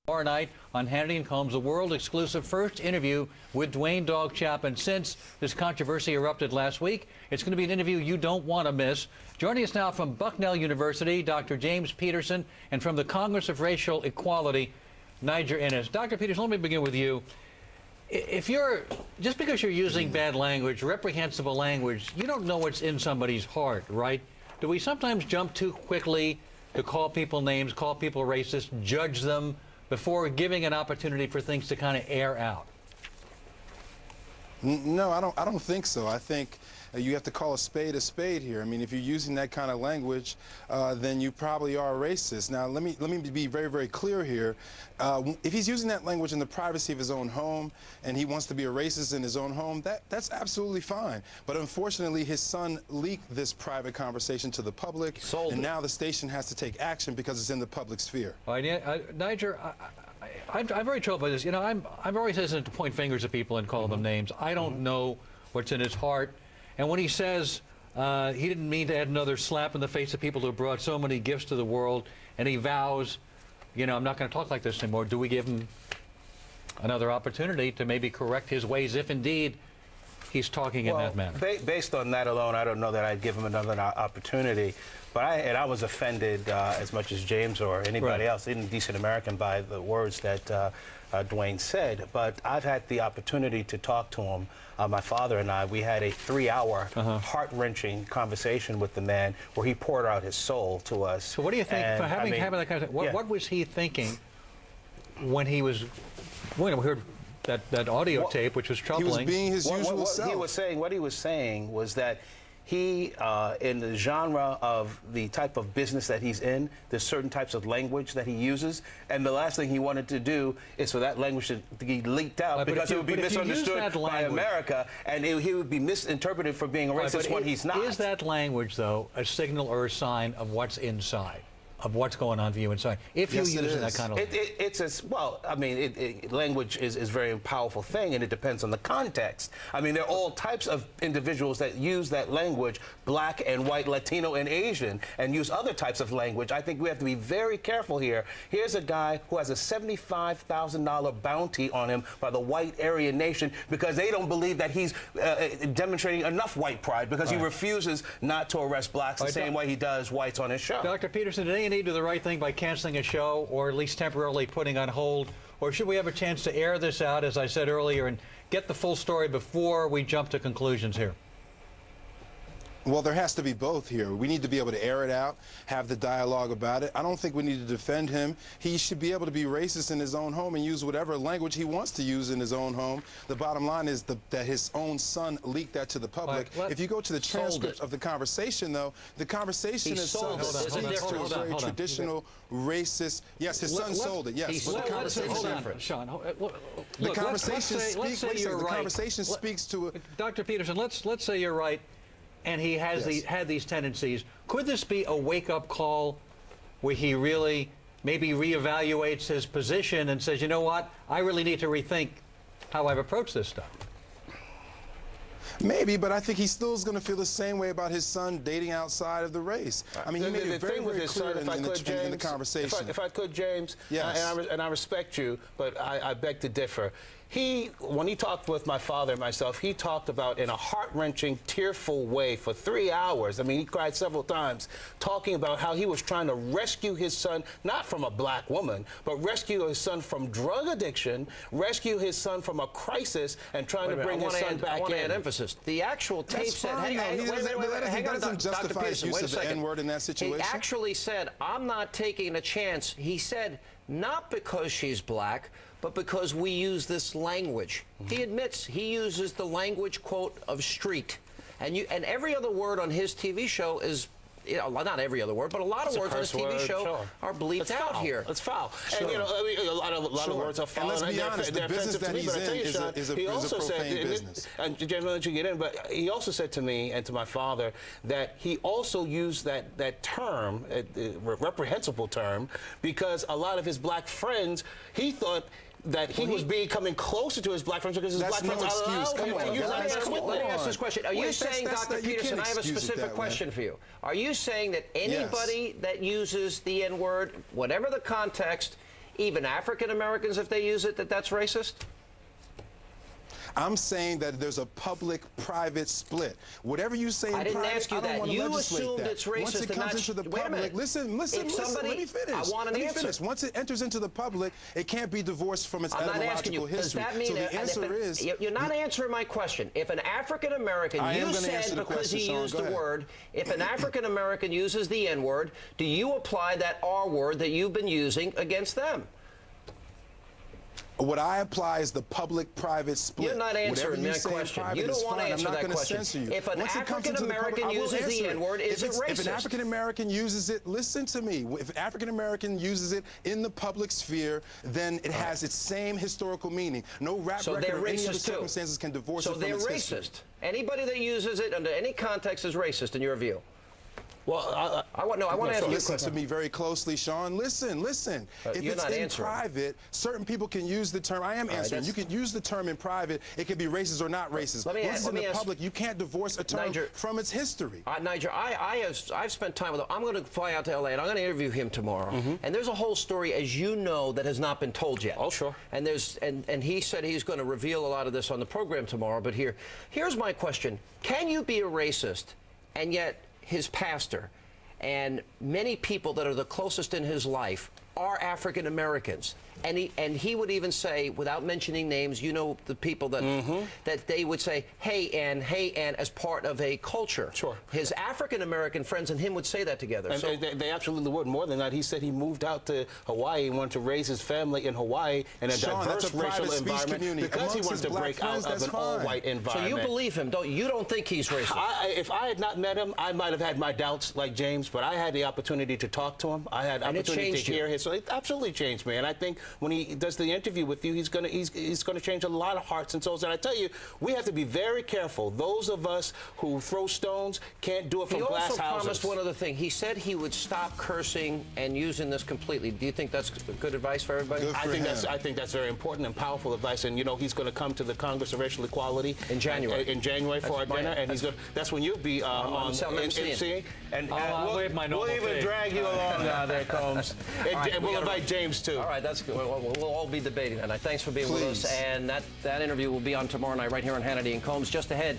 Tomorrow night on Hannity and Combs, a world-exclusive first interview with Dwayne Dog Chapman since this controversy erupted last week. It's going to be an interview you don't want to miss. Joining us now from Bucknell University, Dr. James Peterson, and from the Congress of Racial Equality, Niger Innes. Dr. Peterson, let me begin with you. If you're, just because you're using bad language, reprehensible language, you don't know what's in somebody's heart, right? Do we sometimes jump too quickly to call people names, call people racist, judge them before giving an opportunity for things to kind of air out? No, I don't think so. I think you have to call a spade here. I mean, if you're using that kind of language, then you probably are racist. Now, let me be very, very clear here. If he's using that language in the privacy of his own home and he wants to be a racist in his own home, that's absolutely fine. But unfortunately, his son leaked this private conversation to the public, and now the station has to take action because it's in the public sphere. Niger, I'm very troubled by this. You know, I'm always hesitant to point fingers at people and call them names. I don't know what's in his heart. And when he says he didn't mean to add another slap in the face of people who brought so many gifts to the world, and he vows, you know, I'm not going to talk like this anymore, do we give him another opportunity to maybe correct his ways if indeed he's talking in that manner? Based on that alone, I don't know that I'd give him another opportunity. But I was offended as much as James or anybody else, any decent American, by the words that Dwayne said. But I've had the opportunity to talk to him. My father and I, we had a 3-hour heart-wrenching conversation with the man where he poured out his soul to us. So what do you think, for having that conversation, what was he thinking when he was, when we heard that audio tape, which was troubling? He was being his usual self. What he was saying was that he, in the genre of the type of business that he's in, there's certain types of language that he uses, and the last thing he wanted to do is for that language to be leaked out because it would be misunderstood by America, and he would be misinterpreted for being a racist when he's not. Is that language, though, a signal or a sign of what's inside, of what's going on for you inside, if you use that kind of language? Well, I mean, language is a very powerful thing, and it depends on the context. I mean, there are all types of individuals that use that language, black and white, Latino and Asian, and use other types of language. I think we have to be very careful here. Here's a guy who has a $75,000 bounty on him by the white Aryan nation because they don't believe that he's demonstrating enough white pride because he refuses not to arrest blacks the same way he does whites on his show. Dr. Peterson, today you need to do the right thing by canceling a show, or at least temporarily putting on hold, or should we have a chance to air this out, as I said earlier, and get the full story before we jump to conclusions here? Well, there has to be both here. We need to be able to air it out, have the dialogue about it. I don't think we need to defend him. He should be able to be racist in his own home and use whatever language he wants to use in his own home. The bottom line is that his own son leaked that to the public. If you go to the transcript of the conversation, though, the conversation itself speaks to a very traditional racist. Yes, his son sold it. Yes, but the conversation is different. Sean, the conversation speaks to it. Dr. Peterson, let's say you're right, and he has had these tendencies. Could this be a wake-up call where he really maybe reevaluates his position and says, you know what, I really need to rethink how I've approached this stuff? Maybe, but I think he still is going to feel the same way about his son dating outside of the race. I mean, he made it very, very clear in the conversation. If I could, James, yes. and I respect you, but I beg to differ. When he talked with my father and myself, he talked about in a heart-wrenching, tearful way for 3 hours. I mean, he cried several times, talking about how he was trying to rescue his son, not from a black woman, but rescue his son from drug addiction, rescue his son from a crisis, and trying to bring his son back in. I want to add emphasis. The actual tape said, that doesn't justify his use of the N-word in that situation. He actually said, I'm not taking a chance. He said, not because she's black, but because we use this language. He admits he uses the language, quote, of street. And every other word on his TV show is, you know, not every other word, but a lot of words on his TV show are bleeped out here. It's foul. And, you know, I mean, a lot of words are foul. And let's be honest, the business that he's in is a profane business. And James, I'll let you get in, but he also said to me and to my father that he also used that term, reprehensible term, because a lot of his black friends, he thought that he was becoming closer to his black friends because his black friends allowed him to use that. Let me ask this question. Are you saying, Dr. Peterson, I have a specific question for you. Are you saying that anybody that uses the N-word, whatever the context, even African Americans, if they use it, that's racist? I'm saying that there's a public-private split. Whatever you say in I didn't private, ask you I don't that. want to You legislate assumed that. it's racist. Once it and comes not, into the wait a public, minute. listen, Somebody, let me finish. I want an let me answer. finish. Once it enters into the public, it can't be divorced from its I'm not asking you. etymological history. Does that mean so the answer is... You're not answering my question. If an African American, you said because he used the word, if an African American uses the N-word, do you apply that R word that you've been using against them? What I apply is the public-private split. You're not answering Whatever you that say in question. private You don't is want to fine. answer I'm not that going to question. censor you. If an Once it comes into African the public, American I will uses the answer it. N-word, is it racist? If an African American uses it, listen to me. If an African American uses it in the public sphere, then it has its same historical meaning. No rap So record they're or any other racist too. circumstances can divorce So it from they're its racist. history. Anybody that uses it under any context is racist in your view. Well, I want to ask you a Listen question. to me very closely, Sean. Listen. If you're it's not in answering. private, certain people can use the term. I am answering. You can use the term in private. It can be racist or not racist. Let me Once it's in the ask- public, you can't divorce a term Niger- from its history. Niger, I've spent time with him. I'm going to fly out to L.A. and I'm going to interview him tomorrow. And there's a whole story, as you know, that has not been told yet. Oh, sure. And and he said he's going to reveal a lot of this on the program tomorrow. But here's my question: can you be a racist and yet his pastor and many people that are the closest in his life are African Americans? And he would even say, without mentioning names, you know, the people that that they would say, hey, Ann, as part of a culture. Sure. His African American friends and him would say that together. And So they absolutely would. More than that, he said he moved out to Hawaii and wanted to raise his family in Hawaii in a Sean, diverse that's a racial private speech environment community. because he Amongst wanted his to black break friends, out of that's an fine. all-white so environment. you believe him, don't you? You don't think he's racist? If I had not met him, I might have had my doubts like James, but I had the opportunity to talk to him. I had the And it opportunity to changed you. hear his. So it absolutely changed me. And I think when he does the interview with you, he's gonna change a lot of hearts and souls. And I tell you, we have to be very careful. Those of us who throw stones can't do it from He glass also houses. promised one other thing. He said he would stop cursing and using this completely. Do you think that's good advice for everybody? Good. I think that's very important and powerful advice. And you know, he's going to come to the Congress of Racial Equality In January. In January for our dinner, and that's when you'll be on emceeing. emceeing. And I'll wave my normal we'll even fee. drag you along there, Combs. And we we'll gotta- invite James too. All right, that's good. We'll all be debating that. Thanks for being with us. Please. And that interview will be on tomorrow night right here on Hannity and Combs. Just ahead,